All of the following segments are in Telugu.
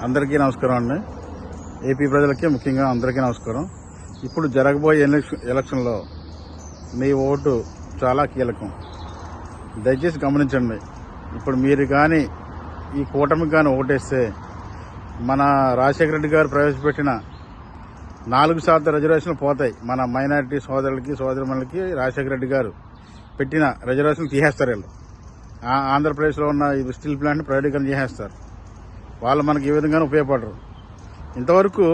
అందరికీ నమస్కారం అండి. ఏపీ ప్రజలకి ముఖ్యంగా అందరికీ నమస్కారం. ఇప్పుడు జరగబోయే ఎలక్షన్లో మీ ఓటు చాలా కీలకం. దయచేసి గమనించండి. ఇప్పుడు మీరు కానీ ఈ కూటమికి కానీ ఓటేస్తే మన రాజశేఖర రెడ్డి గారు ప్రవేశపెట్టిన 4% రిజర్వేషన్లు పోతాయి. మన మైనారిటీ సోదరులకి సోదరులకి రాజశేఖర రెడ్డి గారు పెట్టిన రిజర్వేషన్లు తీసేస్తారు. వీళ్ళు ఆంధ్రప్రదేశ్లో ఉన్న ఈ స్టీల్ ప్లాంట్ని ప్రైవేటీకరణ చేసేస్తారు. వాళ్ళు మనకి ఏ విధంగానూ ఉపయోగపడరు. ఇంతవరకు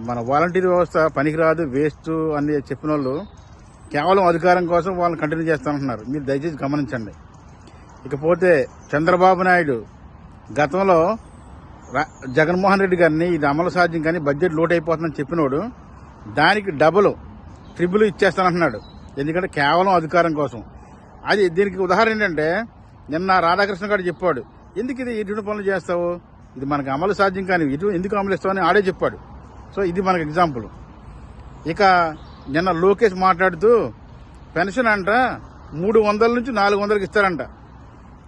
మన వాలంటీర్ వ్యవస్థ పనికిరాదు, వేస్ట్ అని చెప్పిన వాళ్ళు కేవలం అధికారం కోసం వాళ్ళని కంటిన్యూ చేస్తానంటున్నారు. మీరు దయచేసి గమనించండి. ఇకపోతే చంద్రబాబు నాయుడు గతంలో జగన్మోహన్ రెడ్డి గారిని ఇది అమలు సాధ్యం కానీ బడ్జెట్ లోటు అయిపోతుందని చెప్పినోడు దానికి డబుల్ ట్రిపుల్ ఇచ్చేస్తానంటున్నాడు. ఎందుకంటే కేవలం అధికారం కోసం. అది దీనికి ఉదాహరణ ఏంటంటే నిన్న రాధాకృష్ణ గారు చెప్పాడు, ఎందుకు ఇది ఇటువంటి పనులు చేస్తావు, ఇది మనకు అమలు సాధ్యం కానీ ఇటు ఎందుకు అమలు ఇస్తావని ఆడే చెప్పాడు. సో ఇది మనకు ఎగ్జాంపుల్. ఇక నిన్న లోకేష్ మాట్లాడుతూ పెన్షన్ అంట 300 నుంచి 400కి ఇస్తారంట.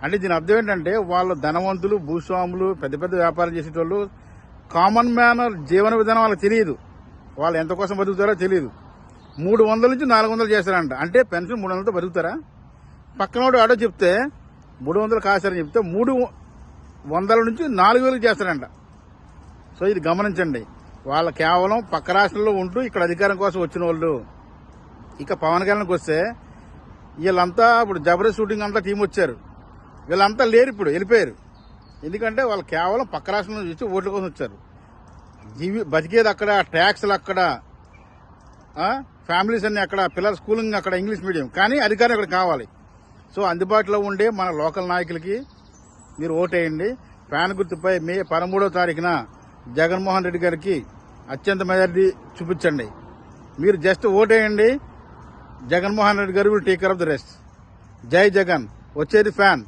అంటే దీని అర్థం ఏంటంటే వాళ్ళు ధనవంతులు, భూస్వాములు, పెద్ద పెద్ద వ్యాపారం చేసేటోళ్ళు, కామన్ మ్యాన్ జీవన విధానం వాళ్ళకి తెలియదు, వాళ్ళు ఎంత కోసం బతుకుతారో తెలియదు. 300 నుంచి 400 చేస్తారంట. అంటే పెన్షన్ 300తో బతుకుతారా? పక్కనోడు ఆడో చెప్తే 300 కాసారని చెప్తే 300 నుంచి 4000 చేస్తారంట. సో ఇది గమనించండి. వాళ్ళ కేవలం పక్క రాష్ట్రంలో ఉంటూ ఇక్కడ అధికారం కోసం వచ్చిన వాళ్ళు. ఇక పవన్ కళ్యాణ్కి వస్తే వీళ్ళంతా ఇప్పుడు జబర్దస్త్ షూటింగ్ అంతా టీం వచ్చారు. వీళ్ళంతా లేరు, ఇప్పుడు వెళ్ళిపోయారు. ఎందుకంటే వాళ్ళు కేవలం పక్క రాష్ట్రం నుంచి వచ్చి ఓట్ల కోసం వచ్చారు. బతికేది అక్కడ, ట్యాక్స్లు అక్కడ, ఫ్యామిలీస్ అన్ని అక్కడ, పిల్లల స్కూలింగ్ అక్కడ, ఇంగ్లీష్ మీడియం, కానీ అధికారం ఇక్కడ కావాలి. సో అందుబాటులో ఉండే మన లోకల్ నాయకులకి మీరు ఓటేయండి. ఫ్యాన్ గుర్తుపై మే 13వ తారీఖున జగన్మోహన్ రెడ్డి గారికి అత్యంత మెజారిటీ చూపించండి. మీరు జస్ట్ ఓటేయండి. జగన్మోహన్ రెడ్డి గారు will take care of the rest. జై జగన్. వచ్చేది ఫ్యాన్.